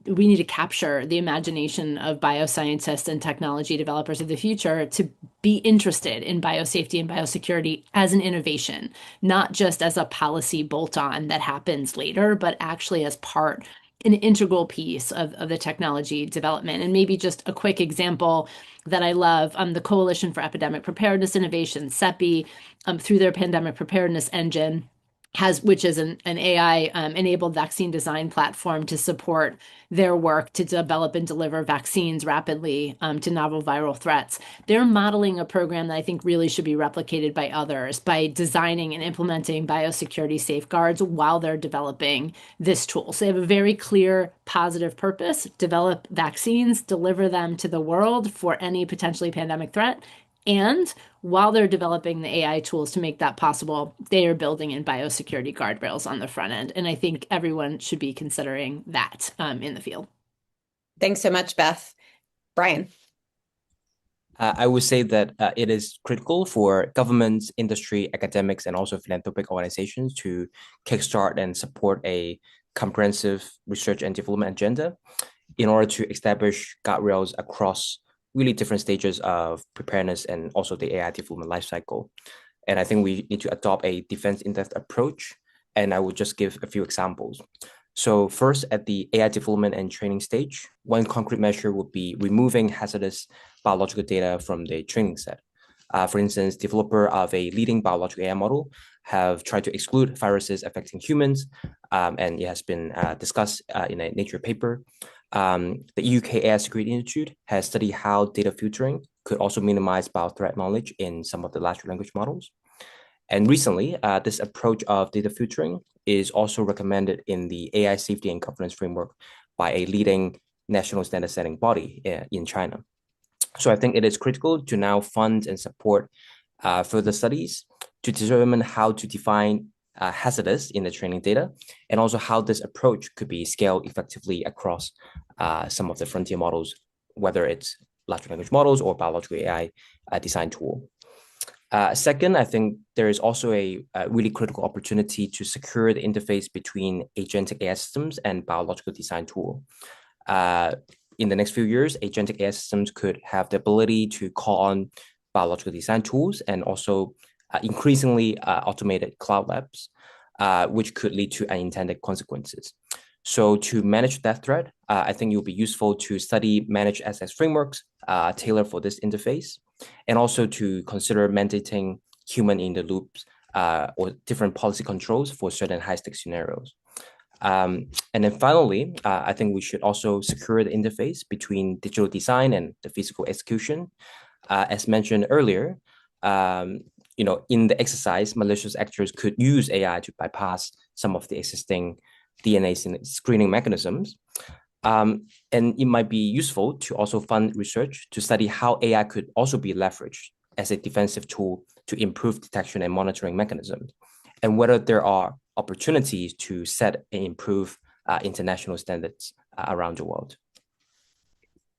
we need to capture the imagination of bioscientists and technology developers of the future to be interested in biosafety and biosecurity as an innovation, not just as a policy bolt-on that happens later, but actually as an integral piece of the technology development. And maybe just a quick example that I love, the Coalition for Epidemic Preparedness Innovation, CEPI, through their pandemic preparedness engine, which is an AI enabled vaccine design platform to support their work to develop and deliver vaccines rapidly to novel viral threats. They're modeling a program that I think really should be replicated by others by designing and implementing biosecurity safeguards while they're developing this tool. So they have a very clear positive purpose: develop vaccines, deliver them to the world for any potentially pandemic threat. And while they're developing the AI tools to make that possible, they are building in biosecurity guardrails on the front end. And I think everyone should be considering that in the field. Thanks so much, Beth. Brian. I would say that it is critical for governments, industry, academics, and also philanthropic organizations to kickstart and support a comprehensive research and development agenda in order to establish guardrails across really different stages of preparedness and also the AI development lifecycle. And I think we need to adopt a defense in-depth approach. And I will just give a few examples. So first, at the AI development and training stage, one concrete measure would be removing hazardous biological data from the training set. For instance, developer of a leading biological AI model have tried to exclude viruses affecting humans, and it has been discussed in a Nature paper. The UK AI Security Institute has studied how data filtering could also minimize bio-threat knowledge in some of the large language models. And recently, this approach of data filtering is also recommended in the AI safety and governance framework by a leading national standard setting body in China. So I think it is critical to now fund and support further studies to determine how to define hazardous in the training data, and also how this approach could be scaled effectively across some of the frontier models, whether it's large language models or biological AI design tool. Second, I think there is also a really critical opportunity to secure the interface between agentic AI systems and biological design tool. In the next few years, agentic AI systems could have the ability to call on biological design tools and also increasingly automated cloud labs, which could lead to unintended consequences. So to manage that threat, I think it will be useful to study managed access frameworks tailored for this interface, and also to consider mandating human in the loops or different policy controls for certain high-stakes scenarios. And then finally, I think we should also secure the interface between digital design and the physical execution. As mentioned earlier, in the exercise, malicious actors could use AI to bypass some of the existing DNA screening mechanisms. And it might be useful to also fund research to study how AI could also be leveraged as a defensive tool to improve detection and monitoring mechanisms, and whether there are opportunities to set and improve international standards around the world.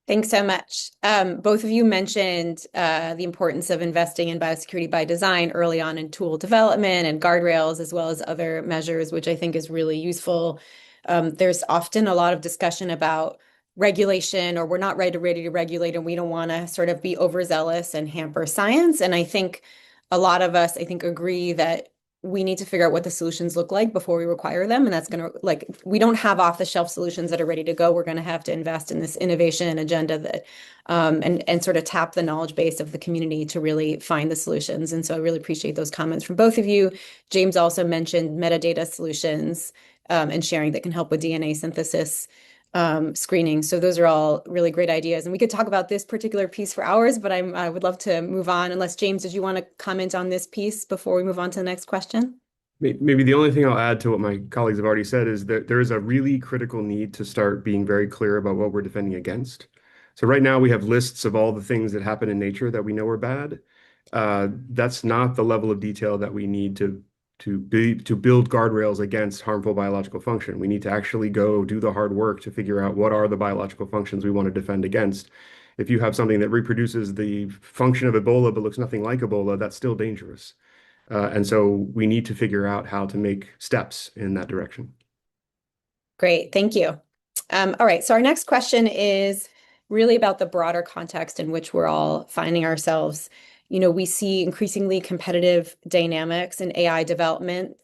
Thanks so much. Both of you mentioned the importance of investing in biosecurity by design early on in tool development and guardrails, as well as other measures, which I think is really useful. There's often a lot of discussion about regulation, or we're not ready to regulate, and we don't want to sort of be overzealous and hamper science. And I think a lot of us, agree that we need to figure out what the solutions look like before we require them. And that's going to, we don't have off-the-shelf solutions that are ready to go. We're going to have to invest in this innovation agenda that, and sort of tap the knowledge base of the community to really find the solutions. And so I really appreciate those comments from both of you. James also mentioned metadata solutions and sharing that can help with DNA synthesis screening. So those are all really great ideas. And we could talk about this particular piece for hours, but I would love to move on. Unless, James, did you want to comment on this piece before we move on to the next question? Maybe the only thing I'll add to what my colleagues have already said is that there is a really critical need to start being very clear about what we're defending against. So right now we have lists of all the things that happen in nature that we know are bad. That's not the level of detail that we need to build guardrails against harmful biological function. We need to actually go do the hard work to figure out what are the biological functions we want to defend against. If you have something that reproduces the function of Ebola but looks nothing like Ebola, that's still dangerous. And so we need to figure out how to make steps in that direction. Great, thank you. All right, so our next question is really about the broader context in which we're all finding ourselves. We see increasingly competitive dynamics in AI development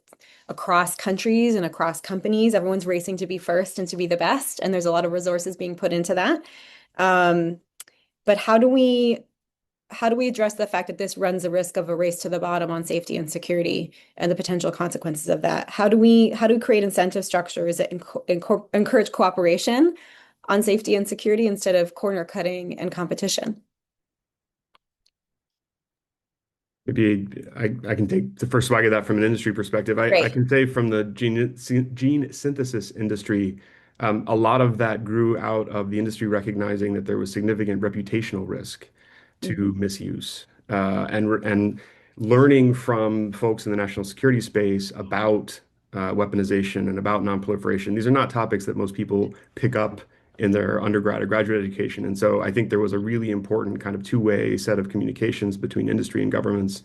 across countries and across companies. Everyone's racing to be first and to be the best, and there's a lot of resources being put into that. But how do we address the fact that this runs the risk of a race to the bottom on safety and security and the potential consequences of that? How do we create incentive structures that encourage cooperation on safety and security instead of corner cutting and competition? Maybe I can take the first swag at that from an industry perspective. I can say from the gene synthesis industry, a lot of that grew out of the industry recognizing that there was significant reputational risk to misuse, and learning from folks in the national security space about weaponization and about nonproliferation. These are not topics that most people pick up in their undergrad or graduate education. And so I think there was a really important kind of two-way set of communications between industry and governments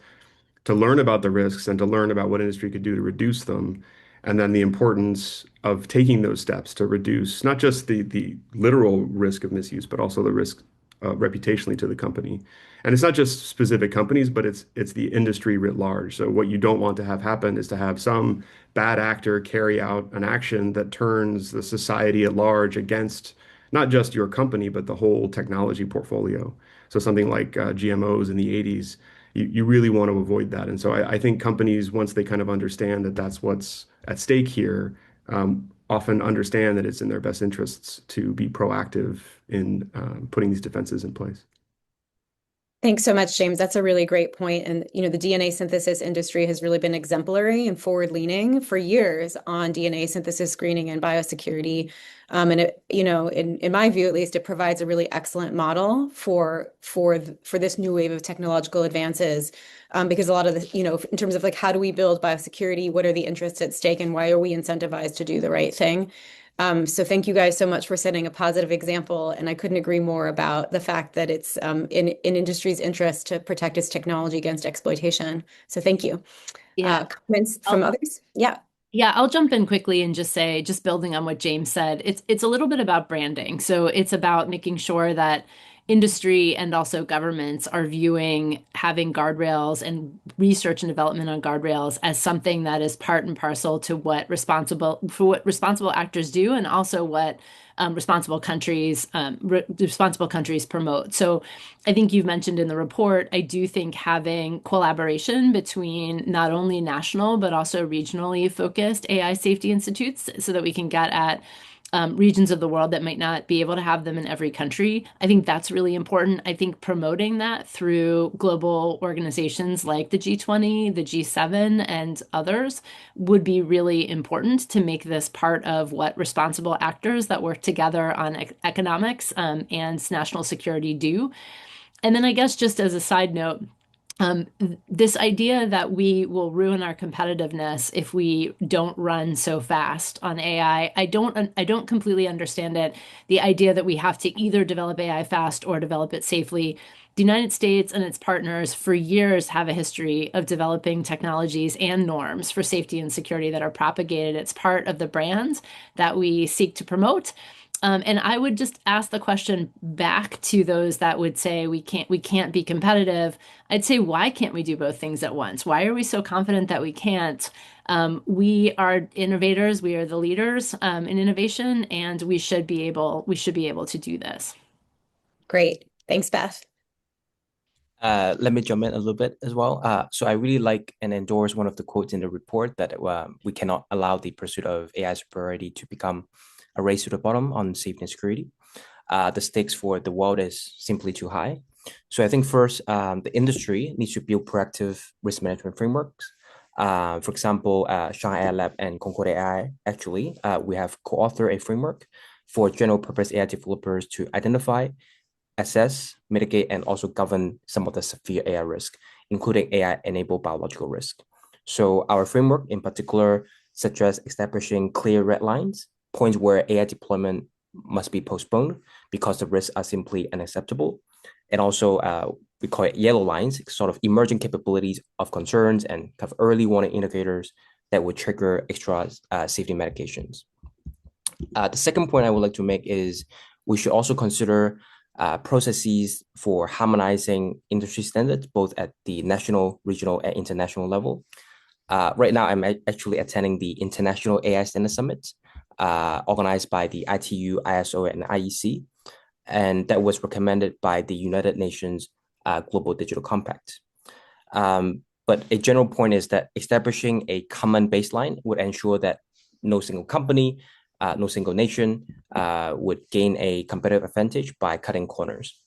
to learn about the risks and to learn about what industry could do to reduce them. And then the importance of taking those steps to reduce not just the literal risk of misuse, but also the risk reputationally to the company. And it's not just specific companies, but it's the industry writ large. So what you don't want to have happen is to have some bad actor carry out an action that turns the society at large against not just your company, but the whole technology portfolio. So something like GMOs in the 80s, You really want to avoid that. And so I think companies, once they kind of understand that that's what's at stake here, often understand that it's in their best interests to be proactive in putting these defenses in place. Thanks so much, James. That's a really great point. And, the DNA synthesis industry has really been exemplary and forward-leaning for years on DNA synthesis screening and biosecurity. And it, in my view, at least, it provides a really excellent model for this new wave of technological advances. Because a lot of the, in terms of like, how do we build biosecurity? What are the interests at stake, and why are we incentivized to do the right thing? So thank you guys so much for setting a positive example. And I couldn't agree more about the fact that it's in industry's interest to protect its technology against exploitation. So thank you. Yeah. Comments from others? Yeah. Yeah, I'll jump in quickly and just say, just building on what James said, it's a little bit about branding. So it's about making sure that industry and also governments are viewing having guardrails and research and development on guardrails as something that is part and parcel to what responsible actors do, and also what responsible countries promote. So I think you've mentioned in the report, I do think having collaboration between not only national but also regionally focused AI safety institutes, so that we can get at regions of the world that might not be able to have them in every country. I think that's really important. I think promoting that through global organizations like the G20, the G7, and others would be really important to make this part of what responsible actors that work together on economics and national security do. And then I guess just as a side note, this idea that we will ruin our competitiveness if we don't run so fast on AI, I don't completely understand it. The idea that we have to either develop AI fast or develop it safely. The United States and its partners for years have a history of developing technologies and norms for safety and security that are propagated. It's part of the brand that we seek to promote. And I would just ask the question back to those that would say we can't be competitive. I'd say, why can't we do both things at once? Why are we so confident that we can't? We are innovators. We are the leaders in innovation, and we should be able to do this. Great. Thanks, Beth. Let me jump in a little bit as well. So I really like and endorse one of the quotes in the report that we cannot allow the pursuit of AI superiority to become a race to the bottom on safety and security. The stakes for the world is simply too high. So I think first, the industry needs to build proactive risk management frameworks. For example, Shanghai AI Lab and Concordia AI, actually, we have co-authored a framework for general purpose AI developers to identify, assess, mitigate, and also govern some of the severe AI risk, including AI-enabled biological risk. So our framework in particular suggests establishing clear red lines, points where AI deployment must be postponed because the risks are simply unacceptable. And also we call it yellow lines, sort of emerging capabilities of concerns and have early warning indicators that would trigger extra safety medications. The second point I would like to make is we should also consider processes for harmonizing industry standards, both at the national, regional, and international level. Right now, I'm actually attending the International AI Standards Summit, organized by the ITU, ISO, and IEC, and that was recommended by the United Nations Global Digital Compact. But a general point is that establishing a common baseline would ensure that no single company, no single nation would gain a competitive advantage by cutting corners.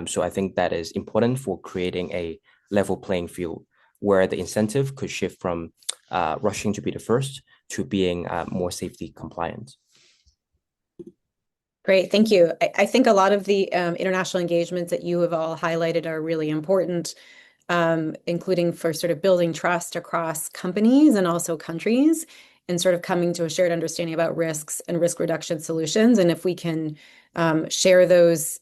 So I think that is important for creating a level playing field where the incentive could shift from rushing to be the first to being more safety compliant. Great, thank you. I think a lot of the international engagements that you have all highlighted are really important, including for sort of building trust across companies and also countries, and sort of coming to a shared understanding about risks and risk reduction solutions. And if we can show those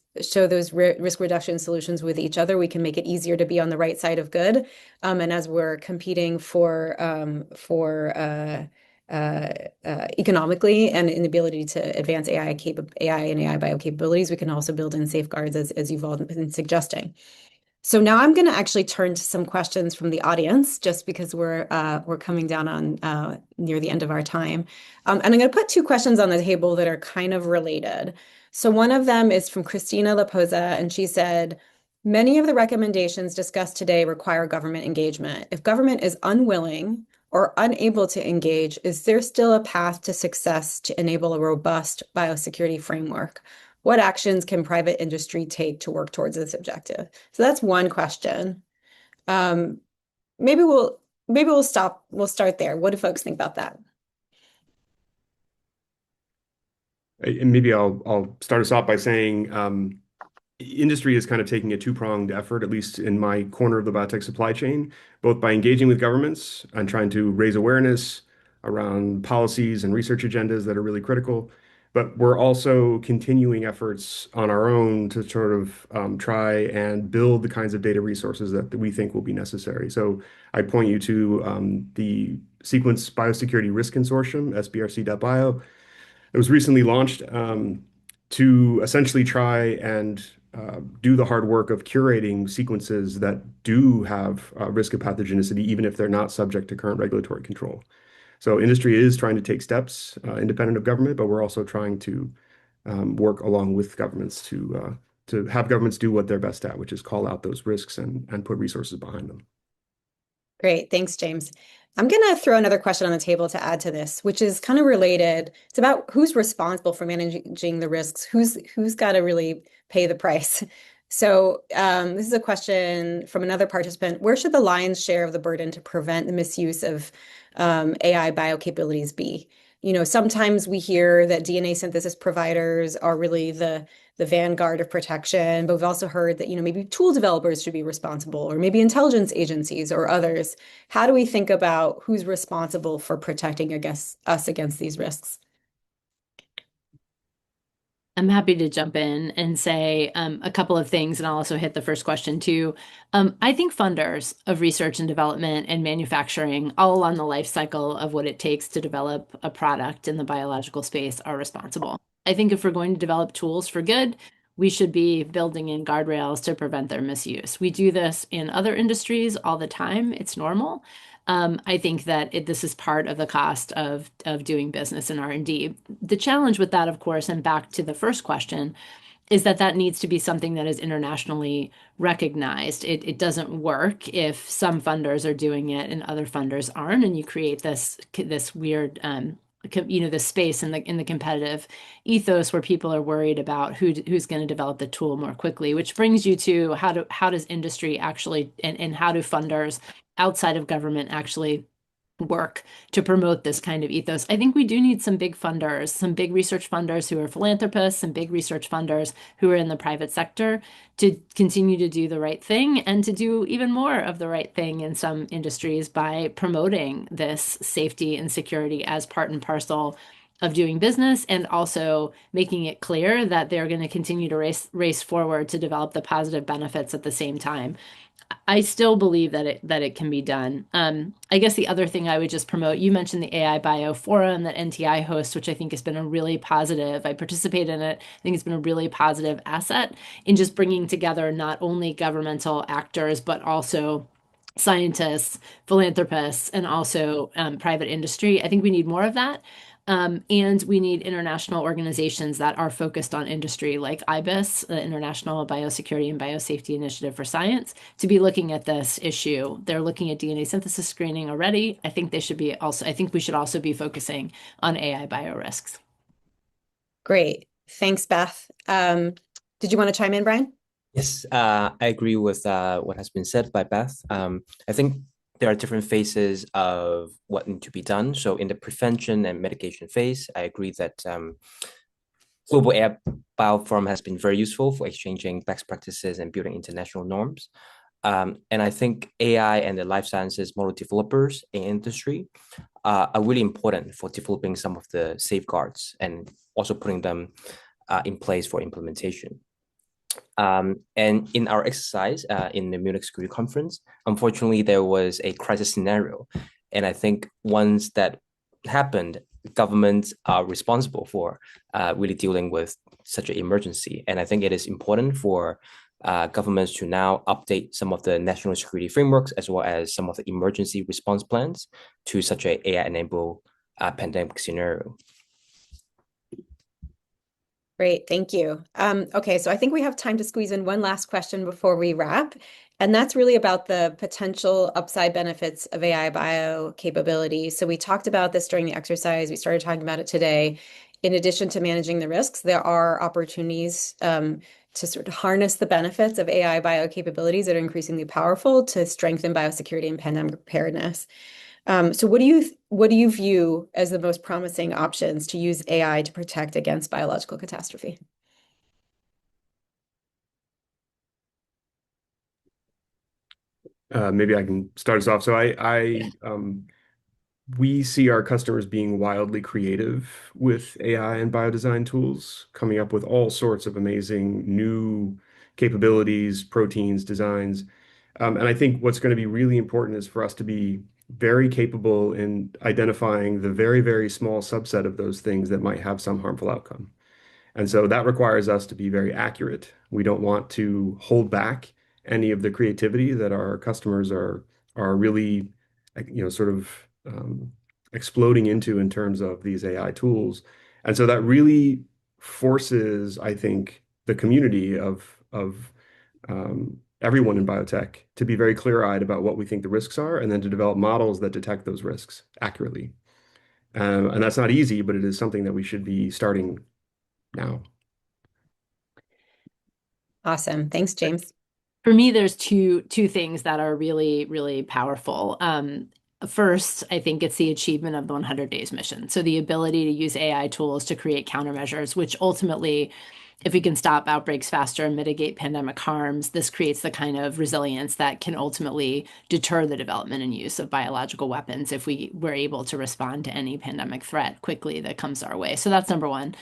risk reduction solutions with each other, we can make it easier to be on the right side of good. And as we're competing for economically and in the ability to advance AI and AI bio capabilities, we can also build in safeguards as you've all been suggesting. So now I'm going to actually turn to some questions from the audience, just because we're coming down on near the end of our time. And I'm going to put two questions on the table that are kind of related. So one of them is from Christina Laposa, and she said, Many of the recommendations discussed today require government engagement. If government is unwilling or unable to engage, is there still a path to success to enable a robust biosecurity framework? What actions can private industry take to work towards this objective? So that's one question. Maybe we'll start there. What do folks think about that? And maybe I'll start us off by saying industry is kind of taking a two-pronged effort, at least in my corner of the biotech supply chain, both by engaging with governments and trying to raise awareness around policies and research agendas that are really critical. But we're also continuing efforts on our own to sort of try and build the kinds of data resources that we think will be necessary. So I point you to the Sequence Biosecurity Risk Consortium, sbrc.bio. It was recently launched to essentially try and do the hard work of curating sequences that do have risk of pathogenicity, even if they're not subject to current regulatory control. So industry is trying to take steps independent of government, but we're also trying to work along with governments to have governments do what they're best at, which is call out those risks and put resources behind them. Great. Thanks, James. I'm going to throw another question on the table to add to this, which is kind of related. It's about who's responsible for managing the risks, who's got to really pay the price. So this is a question from another participant. Where should the lion's share of the burden to prevent the misuse of AI bio capabilities be? You know, sometimes we hear that DNA synthesis providers are really the vanguard of protection, but we've also heard that, you know, maybe tool developers should be responsible, or maybe intelligence agencies or others. How do we think about who's responsible for protecting us against these risks? I'm happy to jump in and say a couple of things, and I'll also hit the first question too. I think funders of research and development and manufacturing all along the life cycle of what it takes to develop a product in the biological space are responsible. I think if we're going to develop tools for good, we should be building in guardrails to prevent their misuse. We do this in other industries all the time. It's normal. I think that this is part of the cost of doing business in R&D. The challenge with that, of course, and back to the first question, is that needs to be something that is internationally recognized. It doesn't work if some funders are doing it and other funders aren't, and you create this weird this space in the competitive ethos where people are worried about who's going to develop the tool more quickly, which brings you to how does industry actually and how do funders outside of government actually work to promote this kind of ethos. I think we do need some big funders, some big research funders who are philanthropists, some big research funders who are in the private sector to continue to do the right thing and to do even more of the right thing in some industries by promoting this safety and security as part and parcel of doing business, and also making it clear that they're going to continue to race forward to develop the positive benefits at the same time. I still believe that it can be done. I guess the other thing I would just promote, you mentioned the AI Bio Forum that NTI hosts, which I think has been a really positive, I participate in it, I think it's been a really positive asset in just bringing together not only governmental actors, but also scientists, philanthropists, and also private industry. I think we need more of that. And we need international organizations that are focused on industry, like IBIS, the International Biosecurity and Biosafety Initiative for Science, to be looking at this issue. They're looking at DNA synthesis screening already. I think we should also be focusing on AI biorisks. Great. Thanks, Beth. Did you want to chime in, Brian? Yes, I agree with what has been said by Beth. I think there are different phases of what need to be done. So in the prevention and mitigation phase, I agree that Global AI Bio Forum has been very useful for exchanging best practices and building international norms. And I think AI and the life sciences model developers in industry are really important for developing some of the safeguards and also putting them in place for implementation. And in our exercise in the Munich Security Conference, unfortunately, there was a crisis scenario. And I think once that happened, governments are responsible for really dealing with such an emergency. And I think it is important for governments to now update some of the national security frameworks, as well as some of the emergency response plans to such a AI-enabled pandemic scenario. Great, thank you. Okay, so I think we have time to squeeze in one last question before we wrap, and that's really about the potential upside benefits of AI bio capability. So we talked about this during the exercise. We started talking about it today. In addition to managing the risks, there are opportunities to sort of harness the benefits of AI bio capabilities that are increasingly powerful to strengthen biosecurity and pandemic preparedness. So what do you view as the most promising options to use AI to protect against biological catastrophe? Maybe I can start us off. So we see our customers being wildly creative with AI and biodesign tools, coming up with all sorts of amazing new capabilities, proteins, designs. And I think what's going to be really important is for us to be very capable in identifying the very, very small subset of those things that might have some harmful outcome. And so that requires us to be very accurate. We don't want to hold back any of the creativity that our customers are really, sort of exploding into in terms of these AI tools. And so that really forces, I think, the community of everyone in biotech to be very clear-eyed about what we think the risks are, and then to develop models that detect those risks accurately. And that's not easy, but it is something that we should be starting now. Awesome. Thanks, James. For me, there's two things that are really, really powerful. First, I think it's the achievement of the 100 days mission. So the ability to use AI tools to create countermeasures, which ultimately, if we can stop outbreaks faster and mitigate pandemic harms, this creates the kind of resilience that can ultimately deter the development and use of biological weapons if we were able to respond to any pandemic threat quickly that comes our way. So that's number one.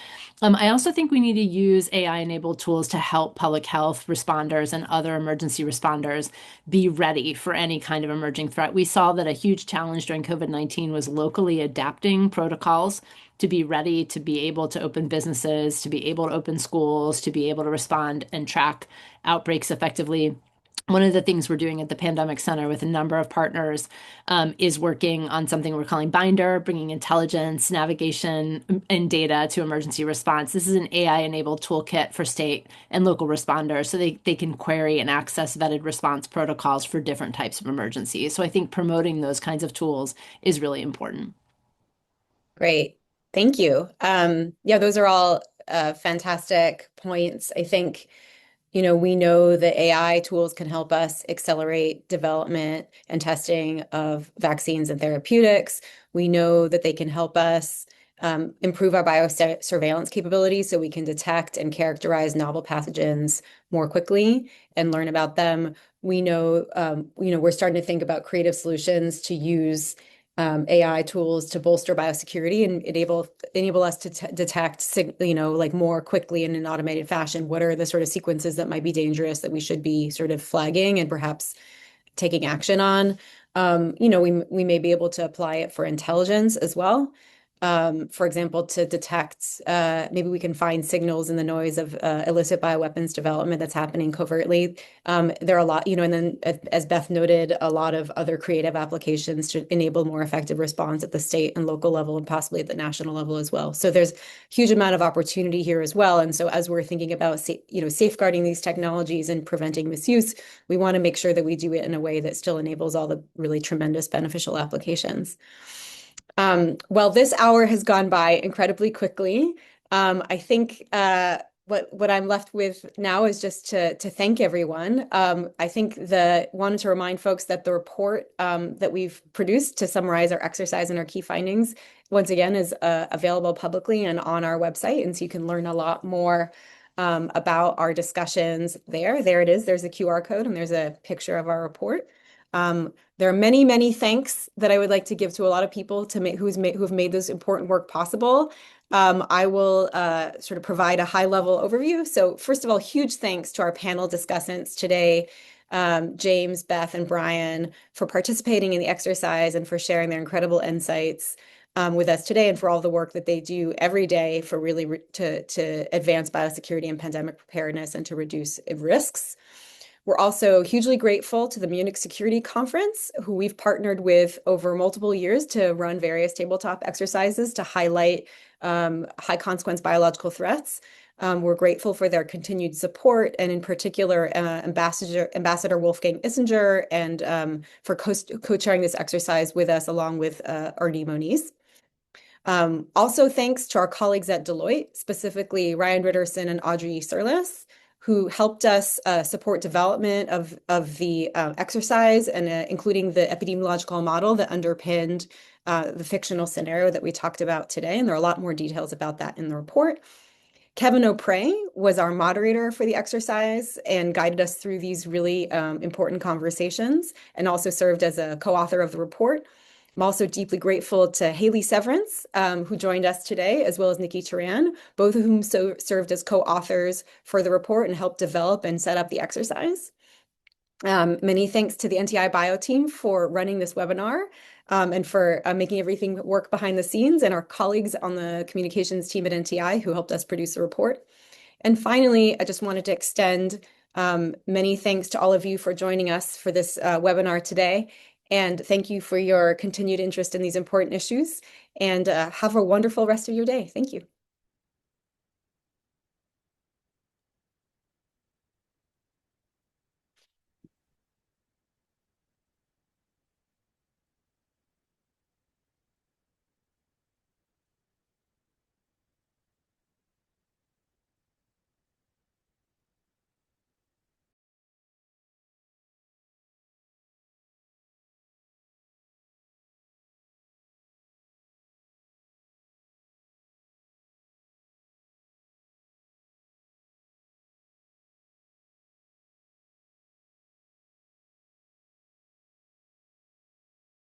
I also think we need to use AI-enabled tools to help public health responders and other emergency responders be ready for any kind of emerging threat. We saw that a huge challenge during COVID-19 was locally adapting protocols to be ready, to be able to open businesses, to be able to open schools, to be able to respond and track outbreaks effectively. One of the things we're doing at the Pandemic Center with a number of partners is working on something we're calling Binder, bringing intelligence, navigation, and data to emergency response. This is an AI-enabled toolkit for state and local responders so they can query and access vetted response protocols for different types of emergencies. So I think promoting those kinds of tools is really important. Great. Thank you. Yeah, those are all fantastic points. I think, we know that AI tools can help us accelerate development and testing of vaccines and therapeutics. We know that they can help us improve our biosurveillance capabilities so we can detect and characterize novel pathogens more quickly and learn about them. We know, we're starting to think about creative solutions to use AI tools to bolster biosecurity and enable us to detect, like more quickly in an automated fashion. What are the sort of sequences that might be dangerous that we should be sort of flagging and perhaps taking action on? We may be able to apply it for intelligence as well. For example, to detect, maybe we can find signals in the noise of illicit bioweapons development that's happening covertly. There are a lot, and then as Beth noted, a lot of other creative applications to enable more effective response at the state and local level and possibly at the national level as well. So there's a huge amount of opportunity here as well. And so as we're thinking about, safeguarding these technologies and preventing misuse, we want to make sure that we do it in a way that still enables all the really tremendous beneficial applications. Well, this hour has gone by incredibly quickly. I think what I'm left with now is just to thank everyone. I think wanted to remind folks that the report that we've produced to summarize our exercise and our key findings, once again, is available publicly and on our website, and so you can learn a lot more about our discussions there. There it is. There's a QR code and there's a picture of our report. There are many, many thanks that I would like to give to a lot of people who've made this important work possible. I will sort of provide a high-level overview. So first of all, huge thanks to our panel discussants today, James, Beth, and Brian, for participating in the exercise and for sharing their incredible insights with us today, and for all the work that they do every day for really to advance biosecurity and pandemic preparedness and to reduce risks. We're also hugely grateful to the Munich Security Conference, who we've partnered with over multiple years to run various tabletop exercises to highlight high consequence biological threats. We're grateful for their continued support, and in particular, Ambassador Wolfgang Issenger, and for co-chairing this exercise with us, along with Arnie Moniz. Also, thanks to our colleagues at Deloitte, specifically Ryan Ritterson and Audrey Serlis, who helped us support development of the exercise, and including the epidemiological model that underpinned the fictional scenario that we talked about today. And there are a lot more details about that in the report. Kevin O'Prey was our moderator for the exercise and guided us through these really important conversations, and also served as a co-author of the report. I'm also deeply grateful to Hayley Severance, who joined us today, as well as Nikki Turan, both of whom served as co-authors for the report and helped develop and set up the exercise. Many thanks to the NTI Bio team for running this webinar, and for making everything work behind the scenes, and our colleagues on the communications team at NTI who helped us produce the report. And finally, I just wanted to extend many thanks to all of you for joining us for this webinar today. And thank you for your continued interest in these important issues, and have a wonderful rest of your day. Thank you.